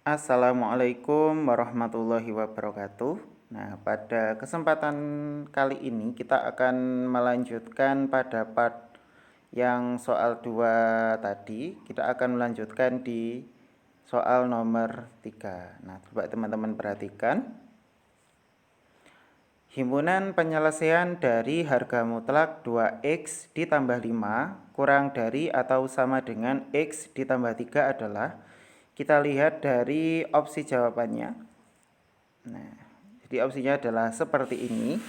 Assalamualaikum warahmatullahi wabarakatuh. Nah, pada kesempatan kali ini kita akan melanjutkan pada part yang soal 2 tadi. Kita akan melanjutkan di soal nomor 3. Nah, coba teman-teman perhatikan. Himpunan penyelesaian dari harga mutlak 2x ditambah 5 kurang dari atau sama dengan x ditambah 3 adalah, kita lihat dari opsi jawabannya. Nah, jadi opsinya adalah seperti ini.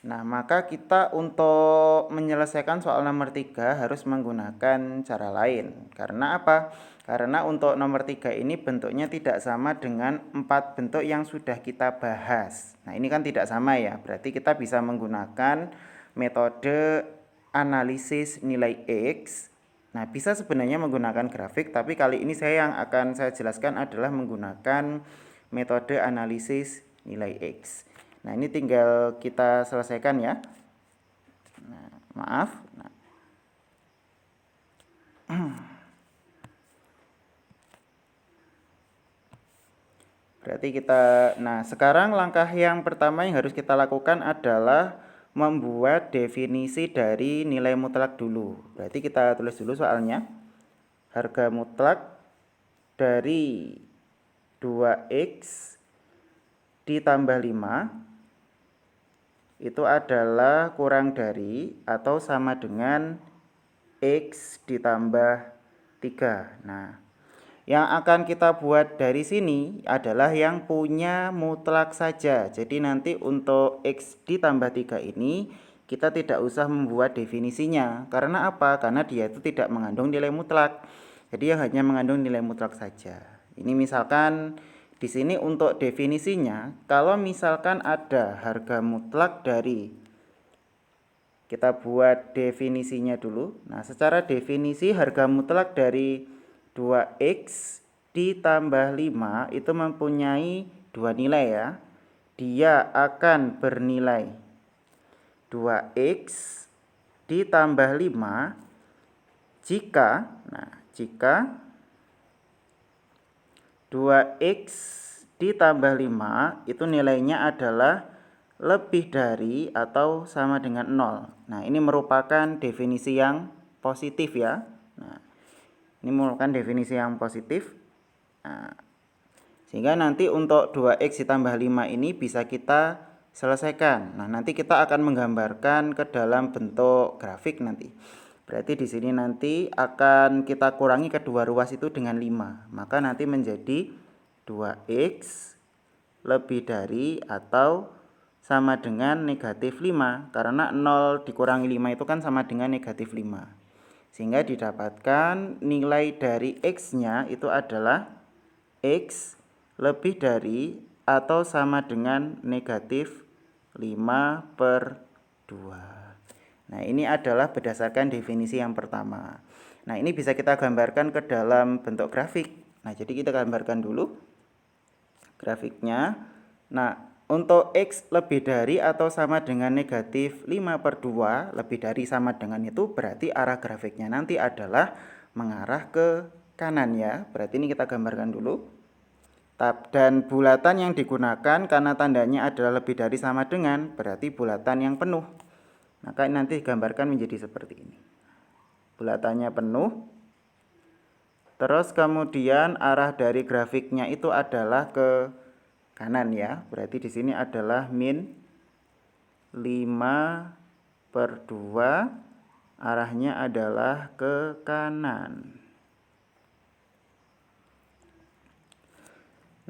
Nah, maka kita untuk menyelesaikan soal nomor 3 harus menggunakan cara lain. Karena apa? Karena untuk nomor 3 ini bentuknya tidak sama dengan 4 bentuk yang sudah kita bahas. Nah, ini kan tidak sama ya. Berarti kita bisa menggunakan metode analisis nilai X. Nah, bisa sebenarnya menggunakan grafik, tapi kali ini yang akan saya jelaskan adalah menggunakan metode analisis nilai X. Nah, ini tinggal kita selesaikan ya. Nah, maaf. Berarti sekarang langkah yang pertama yang harus kita lakukan adalah membuat definisi dari nilai mutlak dulu. Berarti kita tulis dulu soalnya. Harga mutlak dari 2x ditambah 5 itu adalah kurang dari atau sama dengan x ditambah 3. Nah, yang akan kita buat dari sini adalah yang punya mutlak saja. Jadi nanti untuk x ditambah 3 ini kita tidak usah membuat definisinya. Karena apa? Karena dia itu tidak mengandung nilai mutlak. Jadi yang hanya mengandung nilai mutlak saja. Ini misalkan di sini untuk definisinya, kalau misalkan ada harga mutlak dari, kita buat definisinya dulu. Nah, secara definisi harga mutlak dari 2x ditambah 5 itu mempunyai dua nilai ya. Dia akan bernilai 2x ditambah 5 jika 2x ditambah 5 itu nilainya adalah lebih dari atau sama dengan 0. Nah, ini merupakan definisi yang positif ya. Nah, ini merupakan definisi yang positif. Nah, sehingga nanti untuk 2x ditambah 5 ini bisa kita selesaikan. Nah, nanti kita akan menggambarkan ke dalam bentuk grafik nanti. Berarti di sini nanti akan kita kurangi kedua ruas itu dengan 5. Maka nanti menjadi 2x lebih dari atau sama dengan negatif 5. Karena 0 dikurangi 5 itu kan sama dengan negatif 5. Sehingga didapatkan nilai dari x-nya itu adalah x lebih dari atau sama dengan negatif 5/2. Nah, ini adalah berdasarkan definisi yang pertama. Nah, ini bisa kita gambarkan ke dalam bentuk grafik. Nah, jadi kita gambarkan dulu grafiknya. Nah, untuk x lebih dari atau sama dengan negatif 5/2, lebih dari sama dengan itu berarti arah grafiknya nanti adalah mengarah ke kanan ya. Berarti ini kita gambarkan dulu. Dan bulatan yang digunakan karena tandanya adalah lebih dari sama dengan, berarti bulatan yang penuh. Maka nanti digambarkan menjadi seperti ini. Bulatannya penuh. Terus kemudian arah dari grafiknya itu adalah ke kanan ya. Berarti di sini adalah min 5/2, arahnya adalah ke kanan.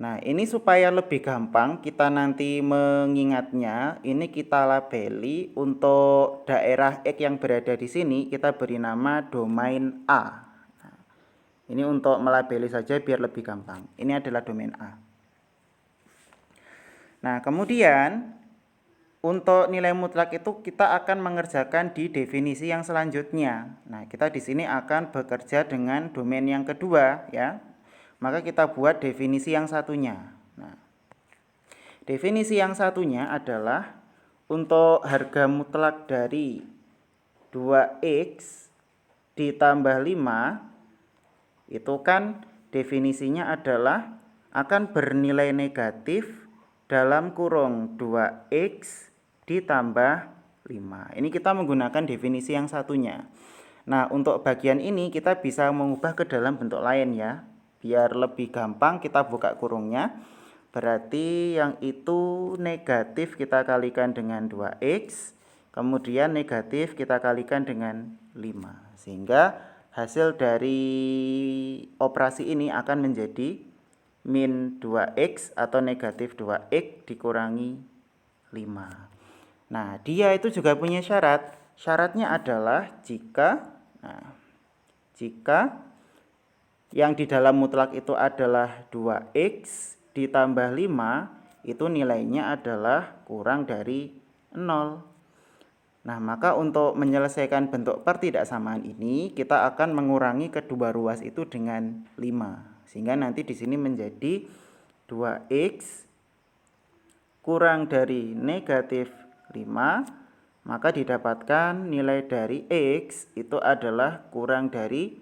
Nah, ini supaya lebih gampang kita nanti mengingatnya, ini kita labeli untuk daerah X yang berada di sini, kita beri nama domain A. Nah, ini untuk melabeli saja biar lebih gampang. Ini adalah domain A. Nah, kemudian untuk nilai mutlak itu kita akan mengerjakan di definisi yang selanjutnya. Nah, kita di sini akan bekerja dengan domain yang kedua ya. Maka kita buat definisi yang satunya. Nah, definisi yang satunya adalah untuk harga mutlak dari 2x ditambah 5 itu kan definisinya adalah akan bernilai negatif dalam kurung 2x ditambah 5. Ini kita menggunakan definisi yang satunya. Nah, untuk bagian ini kita bisa mengubah ke dalam bentuk lain ya. Biar lebih gampang kita buka kurungnya. Berarti yang itu negatif kita kalikan dengan 2x. Kemudian negatif kita kalikan dengan 5. Sehingga hasil dari operasi ini akan menjadi min 2x atau negatif 2x dikurangi 5. Nah, dia itu juga punya syarat. Syaratnya adalah jika yang di dalam mutlak itu adalah 2x ditambah 5, itu nilainya adalah kurang dari 0. Nah, maka untuk menyelesaikan bentuk pertidaksamaan ini, kita akan mengurangi kedua ruas itu dengan 5. Sehingga nanti di sini menjadi 2x kurang dari negatif 5, maka didapatkan nilai dari x itu adalah kurang dari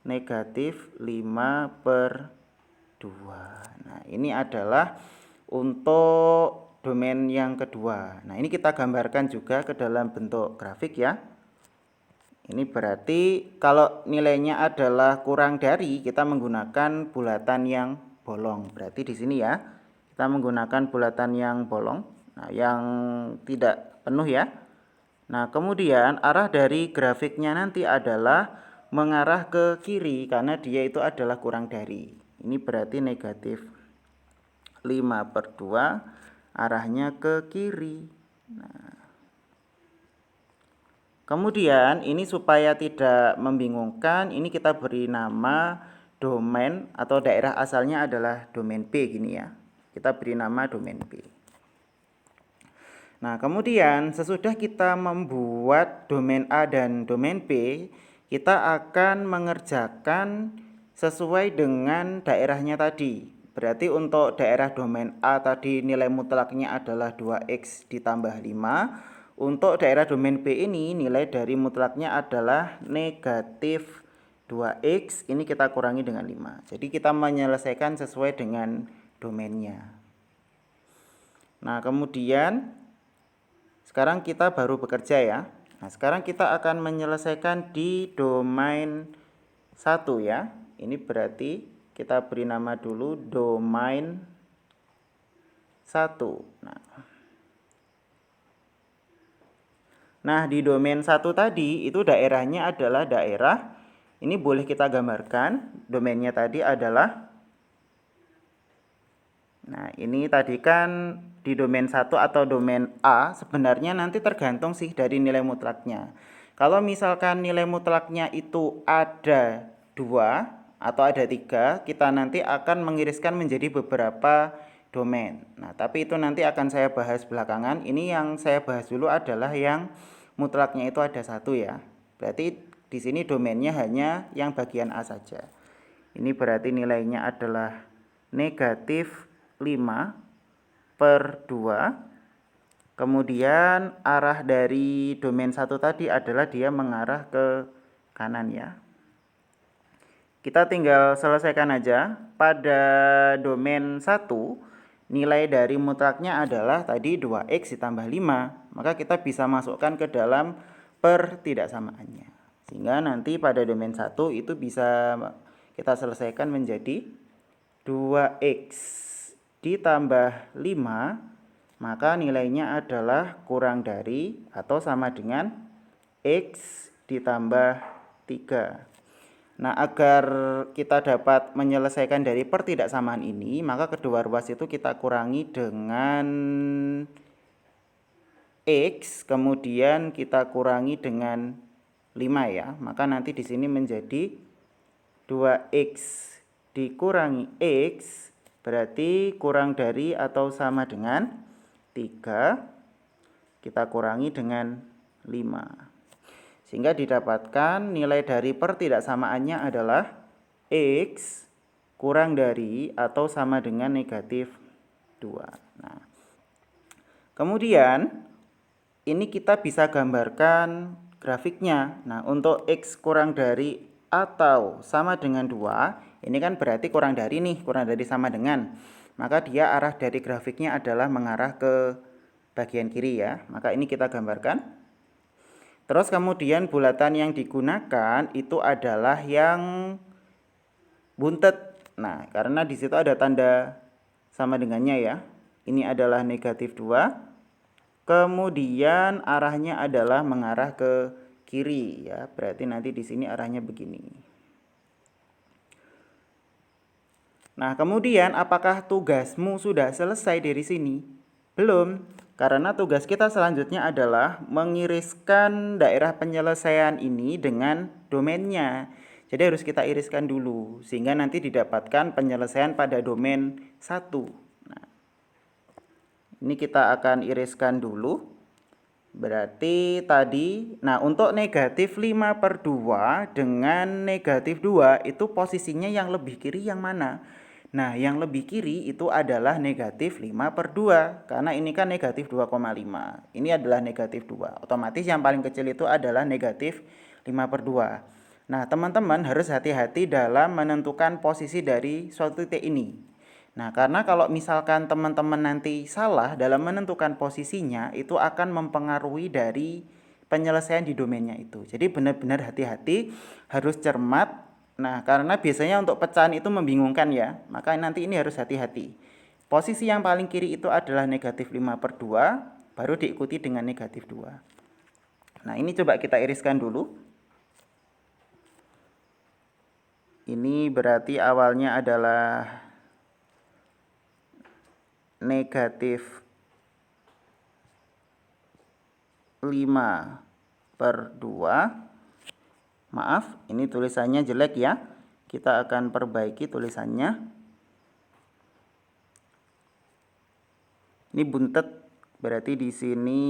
negatif 5/2. Nah, ini adalah untuk domain yang kedua. Nah, ini kita gambarkan juga ke dalam bentuk grafik ya. Ini berarti kalau nilainya adalah kurang dari, kita menggunakan bulatan yang bolong. Berarti di sini ya, kita menggunakan bulatan yang bolong. Nah, yang tidak penuh ya. Nah, kemudian arah dari grafiknya nanti adalah mengarah ke kiri karena dia itu adalah kurang dari. Ini berarti negatif 5/2 arahnya ke kiri. Nah, kemudian ini supaya tidak membingungkan, ini kita beri nama domain atau daerah asalnya adalah domain B gini ya. Kita beri nama domain B. Nah, kemudian sesudah kita membuat domain A dan domain B, kita akan mengerjakan sesuai dengan daerahnya tadi. Berarti untuk daerah domain A tadi nilai mutlaknya adalah 2x ditambah 5. Untuk daerah domain B ini nilai dari mutlaknya adalah negatif 2x, ini kita kurangi dengan 5. Jadi kita menyelesaikan sesuai dengan domainnya. Nah, kemudian sekarang kita baru bekerja ya. Nah, sekarang kita akan menyelesaikan di domain 1 ya. Ini berarti kita beri nama dulu domain 1. Nah, di domain 1 tadi itu daerahnya adalah daerah, ini boleh kita gambarkan, domainnya tadi adalah, nah ini tadi kan di domain 1 atau domain A sebenarnya nanti tergantung sih dari nilai mutlaknya. Kalau misalkan nilai mutlaknya itu ada 2 atau ada 3, kita nanti akan mengiriskan menjadi beberapa domain. Nah, tapi itu nanti akan saya bahas belakangan. Ini yang saya bahas dulu adalah yang mutlaknya itu ada 1 ya. Berarti di sini domainnya hanya yang bagian A saja. Ini berarti nilainya adalah negatif 5/2. Kemudian arah dari domain 1 tadi adalah dia mengarah ke kanan ya. Kita tinggal selesaikan aja. Pada domain 1 nilai dari mutlaknya adalah tadi 2x ditambah 5. Maka kita bisa masukkan ke dalam pertidaksamaannya. Sehingga nanti pada domain 1 itu bisa kita selesaikan menjadi 2x ditambah 5, maka nilainya adalah kurang dari atau sama dengan x ditambah 3. Nah, agar kita dapat menyelesaikan dari pertidaksamaan ini, maka kedua ruas itu kita kurangi dengan x, kemudian kita kurangi dengan 5 ya. Maka nanti di sini menjadi 2x dikurangi x, berarti kurang dari atau sama dengan 3, kita kurangi dengan 5. Sehingga didapatkan nilai dari pertidaksamaannya adalah x kurang dari atau sama dengan negatif 2. Nah, kemudian ini kita bisa gambarkan grafiknya. Nah, untuk x kurang dari atau sama dengan 2, ini kan berarti kurang dari nih, kurang dari sama dengan. Maka dia arah dari grafiknya adalah mengarah ke bagian kiri ya. Maka ini kita gambarkan. Terus kemudian bulatan yang digunakan itu adalah yang buntet. Nah, karena di situ ada tanda sama dengannya ya. Ini adalah negatif 2. Kemudian arahnya adalah mengarah ke kiri ya. Berarti nanti di sini arahnya begini. Nah, kemudian apakah tugasmu sudah selesai dari sini? Belum, karena tugas kita selanjutnya adalah mengiriskan daerah penyelesaian ini dengan domainnya. Jadi harus kita iriskan dulu sehingga nanti didapatkan penyelesaian pada domain 1. Ini kita akan iriskan dulu. Berarti tadi, nah untuk negatif 5/2 dengan negatif 2 itu posisinya yang lebih kiri yang mana? Nah yang lebih kiri itu adalah negatif 5/2 karena ini kan negatif 2,5. Ini adalah negatif 2. Otomatis yang paling kecil itu adalah negatif 5/2. Nah teman-teman harus hati-hati dalam menentukan posisi dari suatu titik ini. Nah, karena kalau misalkan teman-teman nanti salah dalam menentukan posisinya, itu akan mempengaruhi dari penyelesaian di domainnya itu. Jadi benar-benar hati-hati, harus cermat. Nah, karena biasanya untuk pecahan itu membingungkan ya, maka nanti ini harus hati-hati. Posisi yang paling kiri itu adalah negatif 5/2, baru diikuti dengan negatif 2. Nah, ini coba kita iriskan dulu. Ini berarti awalnya adalah negatif 5/2. Maaf, ini tulisannya jelek ya. Kita akan perbaiki tulisannya. Ini buntet, berarti di sini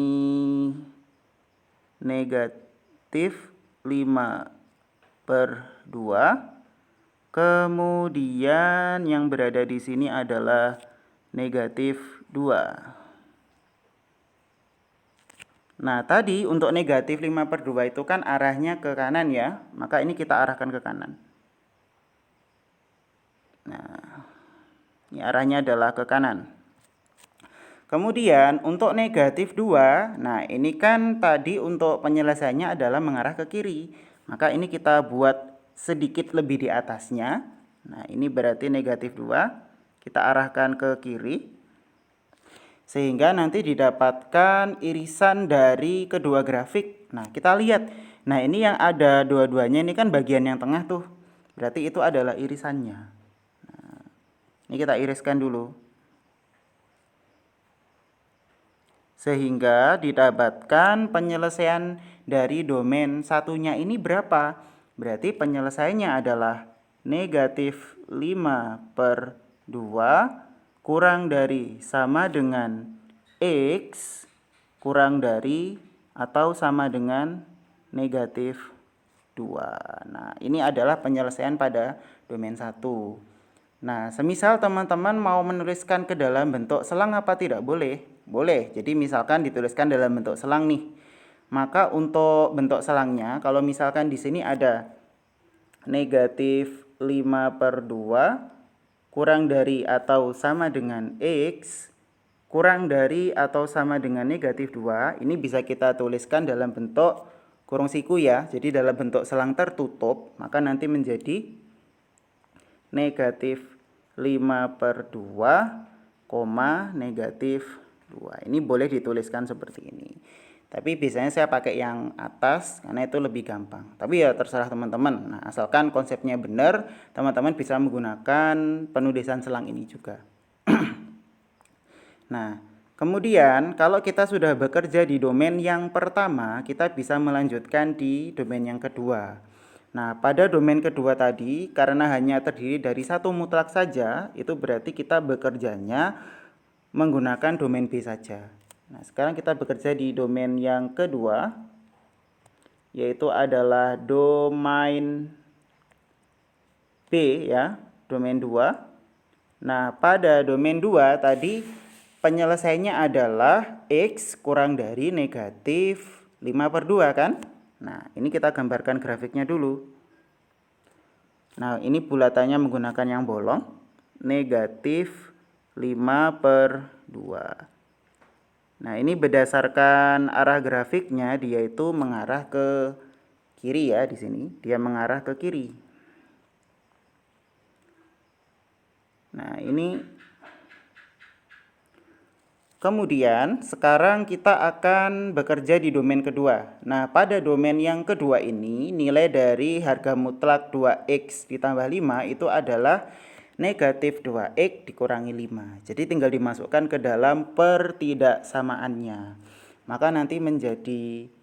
negatif 5/2. Kemudian yang berada di sini adalah negatif 2. Nah, tadi untuk negatif 5/2 itu kan arahnya ke kanan ya. Maka ini kita arahkan ke kanan. Nah, ini arahnya adalah ke kanan. Kemudian untuk negatif 2, nah ini kan tadi untuk penyelesaiannya adalah mengarah ke kiri. Maka ini kita buat sedikit lebih di atasnya. Nah, ini berarti negatif 2. Kita arahkan ke kiri sehingga nanti didapatkan irisan dari kedua grafik. Nah kita lihat, nah ini yang ada dua-duanya ini kan bagian yang tengah tuh, berarti itu adalah irisannya. Nah, ini kita iriskan dulu sehingga didapatkan penyelesaian dari domain satunya ini berapa. Berarti penyelesaiannya adalah negatif 5/2 kurang dari sama dengan X kurang dari atau sama dengan negatif 2. Nah, ini adalah penyelesaian pada domain 1. Nah, semisal teman-teman mau menuliskan ke dalam bentuk selang apa tidak boleh? Boleh. Jadi misalkan dituliskan dalam bentuk selang nih. Maka untuk bentuk selangnya, kalau misalkan di sini ada negatif 5/2 kurang dari atau sama dengan X kurang dari atau sama dengan negatif 2, ini bisa kita tuliskan dalam bentuk kurung siku ya. Jadi dalam bentuk selang tertutup, maka nanti menjadi negatif 5/2, negatif 2. Ini boleh dituliskan seperti ini. Tapi biasanya saya pakai yang atas karena itu lebih gampang. Tapi ya terserah teman-teman. Nah, asalkan konsepnya benar, teman-teman bisa menggunakan penulisan selang ini juga. Nah, kemudian kalau kita sudah bekerja di domain yang pertama, kita bisa melanjutkan di domain yang kedua. Nah, pada domain kedua tadi, karena hanya terdiri dari satu mutlak saja, itu berarti kita bekerjanya menggunakan domain B saja. Nah, sekarang kita bekerja di domain yang kedua, yaitu adalah domain B ya, domain 2. Nah, pada domain 2 tadi penyelesaiannya adalah X kurang dari negatif 5/2 kan? Nah, ini kita gambarkan grafiknya dulu. Nah, ini bulatannya menggunakan yang bolong, negatif 5/2. Nah, ini berdasarkan arah grafiknya, dia itu mengarah ke kiri ya di sini. Dia mengarah ke kiri. Nah, ini kemudian sekarang kita akan bekerja di domain kedua. Nah, pada domain yang kedua ini nilai dari harga mutlak 2x ditambah 5 itu adalah negatif 2x dikurangi 5. Jadi tinggal dimasukkan ke dalam pertidaksamaannya. Maka nanti menjadi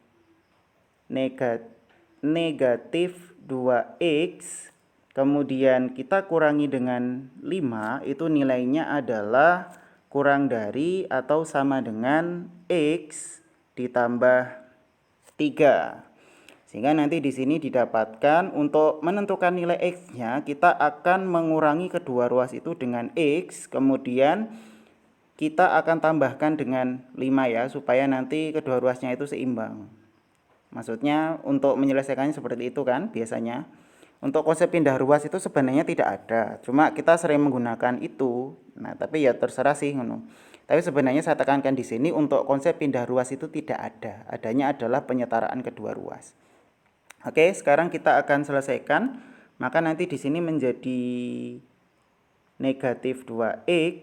negatif 2x, kemudian kita kurangi dengan 5, itu nilainya adalah kurang dari atau sama dengan x ditambah 3. Sehingga nanti di sini didapatkan untuk menentukan nilai x-nya kita akan mengurangi kedua ruas itu dengan x, kemudian kita akan tambahkan dengan 5 ya, supaya nanti kedua ruasnya itu seimbang. Maksudnya untuk menyelesaikannya seperti itu kan biasanya. Untuk konsep pindah ruas itu sebenarnya tidak ada, cuma kita sering menggunakan itu. Nah, tapi ya terserah sih ngono. Tapi sebenarnya saya tekankan di sini untuk konsep pindah ruas itu tidak ada. Adanya adalah penyetaraan kedua ruas. Oke, sekarang kita akan selesaikan. Maka nanti di sini menjadi negatif 2x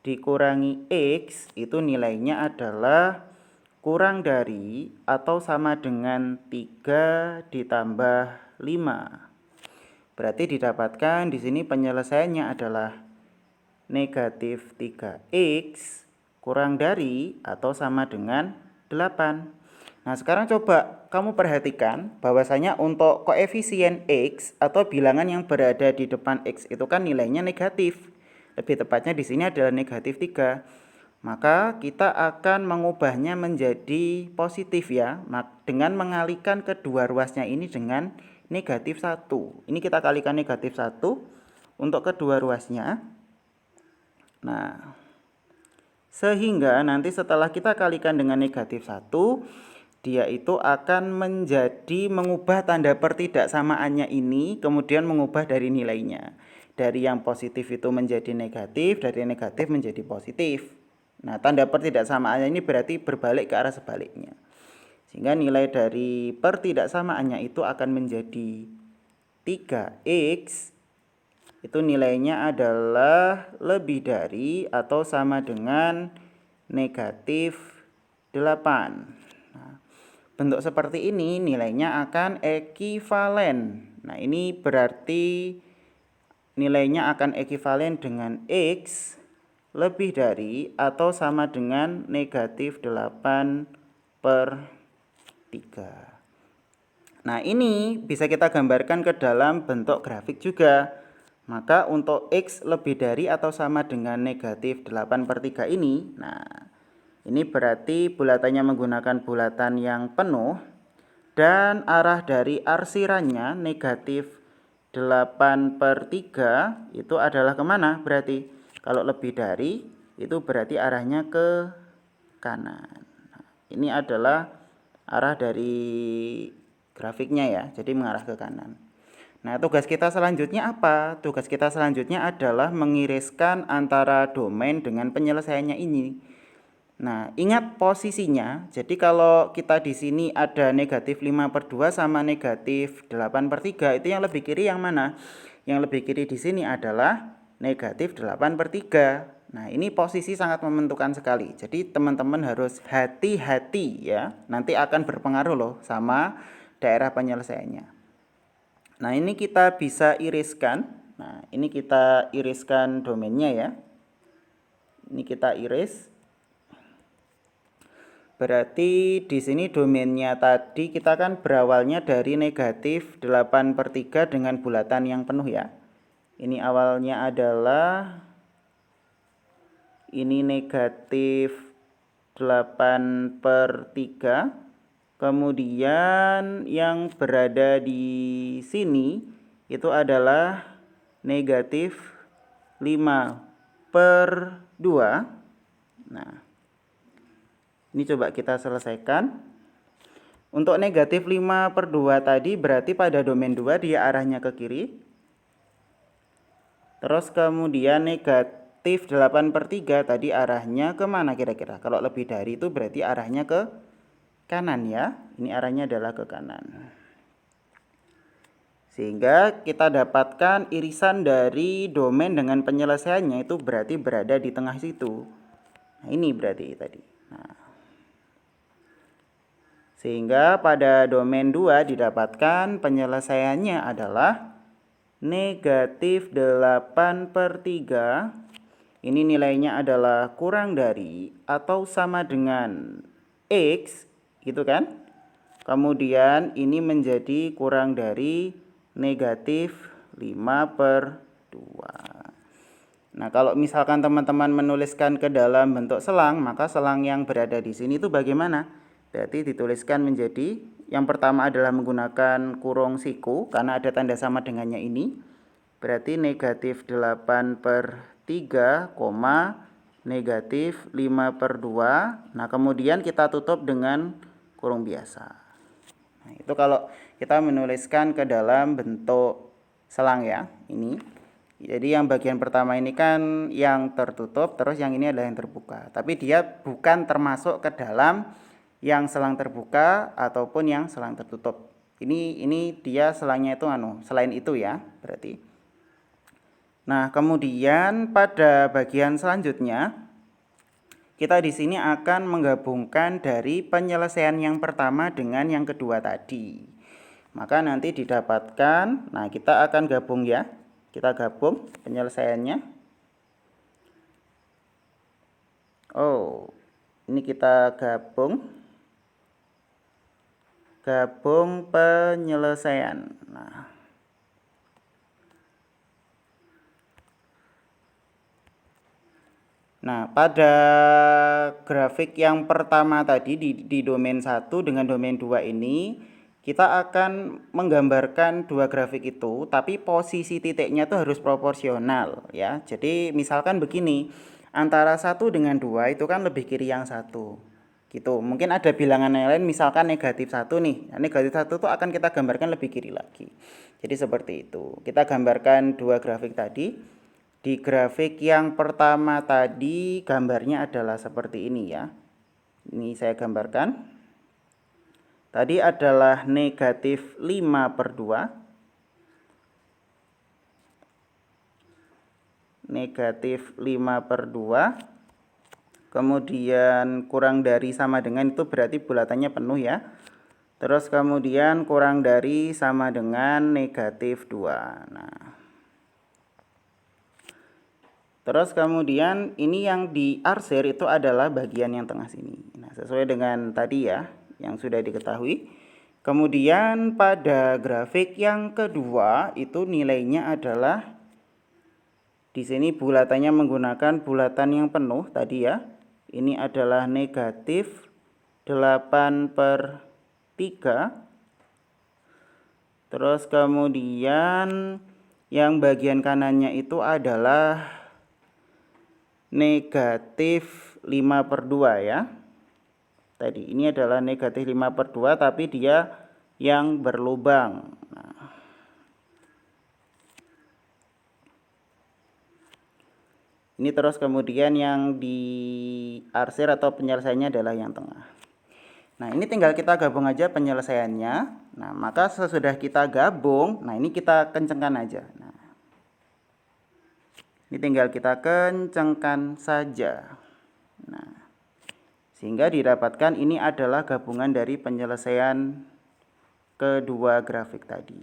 dikurangi x, itu nilainya adalah kurang dari atau sama dengan 3 ditambah 5. Berarti didapatkan di sini penyelesaiannya adalah negatif 3x kurang dari atau sama dengan 8. Nah, sekarang coba kamu perhatikan bahwasanya untuk koefisien x atau bilangan yang berada di depan x itu kan nilainya negatif. Lebih tepatnya di sini adalah negatif 3. Maka kita akan mengubahnya menjadi positif ya, dengan mengalihkan kedua ruasnya ini dengan negatif 1. Ini kita kalikan negatif 1 untuk kedua ruasnya. Nah, sehingga nanti setelah kita kalikan dengan negatif 1, dia itu akan menjadi mengubah tanda pertidaksamaannya ini, kemudian mengubah dari nilainya. Dari yang positif itu menjadi negatif, dari negatif menjadi positif. Nah, tanda pertidaksamaannya ini berarti berbalik ke arah sebaliknya. Sehingga nilai dari pertidaksamaannya itu akan menjadi 3x, itu nilainya adalah lebih dari atau sama dengan negatif 8. Nah, bentuk seperti ini nilainya akan ekivalen. Nah, ini berarti nilainya akan ekivalen dengan x lebih dari atau sama dengan negatif 8/3. Nah, ini bisa kita gambarkan ke dalam bentuk grafik juga. Maka untuk x lebih dari atau sama dengan negatif 8/3 ini, nah ini berarti bulatannya menggunakan bulatan yang penuh dan arah dari arsirannya negatif 8/3 itu adalah kemana berarti? Kalau lebih dari itu berarti arahnya ke kanan. Nah, ini adalah arah dari grafiknya ya, jadi mengarah ke kanan. Nah, tugas kita selanjutnya apa? Tugas kita selanjutnya adalah mengiriskan antara domain dengan penyelesaiannya ini. Nah, ingat posisinya. Jadi kalau kita di sini ada negatif 5/2 sama negatif 8/3, itu yang lebih kiri yang mana? Yang lebih kiri di sini adalah negatif 8/3. Nah, ini posisi sangat menentukan sekali. Jadi teman-teman harus hati-hati ya. Nanti akan berpengaruh loh sama daerah penyelesaiannya. Nah, ini kita bisa iriskan. Nah, ini kita iriskan domainnya ya. Ini kita iris. Berarti di sini domainnya tadi kita kan berawalnya dari negatif 8/3 dengan bulatan yang penuh ya. Ini awalnya adalah ini negatif 8/3. Kemudian yang berada di sini itu adalah negatif 5/2. Nah, ini coba kita selesaikan. Untuk negatif 5/2 tadi berarti pada domain 2 dia arahnya ke kiri. Terus kemudian negatif 8/3 tadi arahnya kemana kira-kira? Kalau lebih dari itu berarti arahnya ke kanan ya. Ini arahnya adalah ke kanan. Sehingga kita dapatkan irisan dari domain dengan penyelesaiannya itu berarti berada di tengah situ. Nah, ini berarti tadi. Nah, sehingga pada domain 2 didapatkan penyelesaiannya adalah negatif 8/3. Ini nilainya adalah kurang dari atau sama dengan X, gitu kan? Kemudian ini menjadi kurang dari negatif 5/2. Nah, kalau misalkan teman-teman menuliskan ke dalam bentuk selang, maka selang yang berada di sini itu bagaimana? Berarti dituliskan menjadi, yang pertama adalah menggunakan kurung siku, karena ada tanda sama dengannya ini. Berarti negatif 8/3, negatif 5/2. Nah, kemudian kita tutup dengan kurung biasa. Nah, itu kalau kita menuliskan ke dalam bentuk selang ya, ini. Jadi yang bagian pertama ini kan yang tertutup, terus yang ini adalah yang terbuka. Tapi dia bukan termasuk ke dalam yang selang terbuka ataupun yang selang tertutup. Ini dia selangnya itu selain itu ya, berarti. Nah, kemudian pada bagian selanjutnya kita di sini akan menggabungkan dari penyelesaian yang pertama dengan yang kedua tadi. Maka nanti didapatkan, nah kita akan gabung ya. Kita gabung penyelesaiannya. Oh, ini kita gabung penyelesaian. Nah, pada grafik yang pertama tadi di domain 1 dengan domain 2 ini, kita akan menggambarkan dua grafik itu, tapi posisi titiknya itu harus proporsional ya. Jadi misalkan begini, antara 1 dengan 2 itu kan lebih kiri yang 1. Gitu. Mungkin ada bilangan yang lain, misalkan negatif 1 nih. Nah, negatif 1 itu akan kita gambarkan lebih kiri lagi. Jadi seperti itu. Kita gambarkan dua grafik tadi. Di grafik yang pertama tadi gambarnya adalah seperti ini ya. Ini saya gambarkan. Tadi adalah negatif 5/2. Negatif 5/2. Kemudian kurang dari sama dengan itu berarti bulatannya penuh ya. Terus kemudian kurang dari sama dengan negatif 2. Nah, terus kemudian ini yang diarsir itu adalah bagian yang tengah sini. Nah, sesuai dengan tadi ya, yang sudah diketahui. Kemudian pada grafik yang kedua itu nilainya adalah di sini bulatannya menggunakan bulatan yang penuh tadi ya. Ini adalah negatif 8/3. Terus kemudian yang bagian kanannya itu adalah negatif 5/2 ya. Tadi ini adalah negatif 5/2 tapi dia yang berlubang. Nah, ini terus kemudian yang diarsir atau penyelesaiannya adalah yang tengah. Nah, ini tinggal kita gabung aja penyelesaiannya. Nah, maka sesudah kita gabung, nah ini kita kencengkan aja. Nah, ini tinggal kita kencengkan saja. Nah, sehingga didapatkan ini adalah gabungan dari penyelesaian kedua grafik tadi.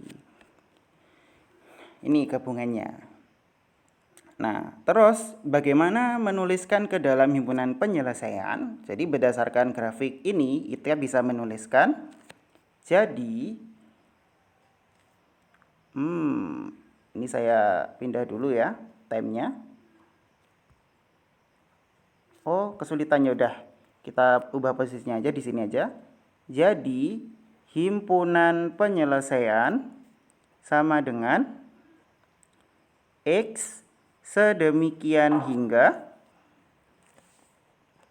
Ini gabungannya. Nah, terus bagaimana menuliskan ke dalam himpunan penyelesaian? Jadi berdasarkan grafik ini kita bisa menuliskan. Jadi ini saya pindah dulu ya timenya. Oh, kesulitannya udah. Kita ubah posisinya aja di sini aja. Jadi, himpunan penyelesaian sama dengan X sedemikian hingga.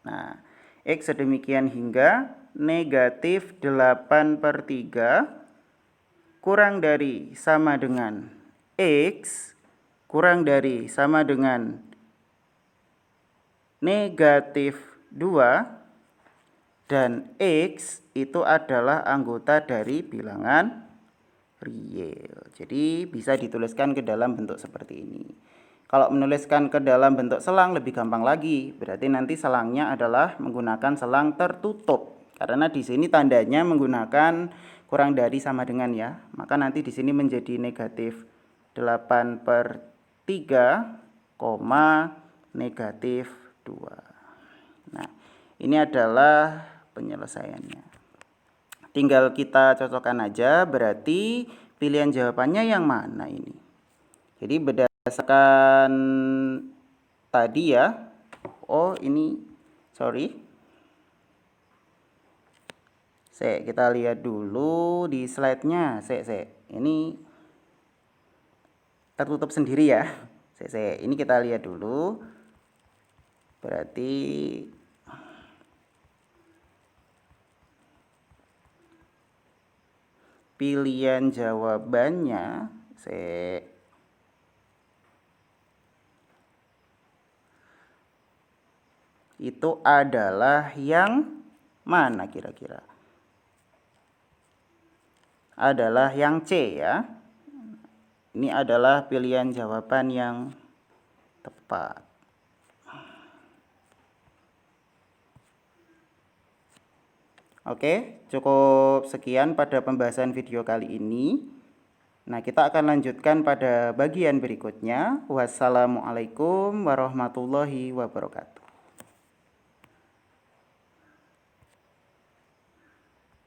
Nah, X sedemikian hingga negatif 8/3 kurang dari sama dengan X kurang dari sama dengan negatif 2 dan X itu adalah anggota dari bilangan real. Jadi bisa dituliskan ke dalam bentuk seperti ini. Kalau menuliskan ke dalam bentuk selang lebih gampang lagi. Berarti nanti selangnya adalah menggunakan selang tertutup. Karena di sini tandanya menggunakan kurang dari sama dengan ya. Maka nanti di sini menjadi negatif 8/3, negatif 2. Nah, ini adalah penyelesaiannya. Tinggal kita cocokkan aja, berarti pilihan jawabannya yang mana ini? Jadi berdasarkan tadi ya. Oh, ini sorry. Kita lihat dulu di slide-nya. Ini tertutup sendiri ya. Ini kita lihat dulu. Berarti pilihan jawabannya itu adalah yang mana kira-kira? Adalah yang C ya. Ini adalah pilihan jawaban yang tepat. Oke, cukup sekian pada pembahasan video kali ini. Nah, kita akan lanjutkan pada bagian berikutnya. Wassalamualaikum warahmatullahi wabarakatuh.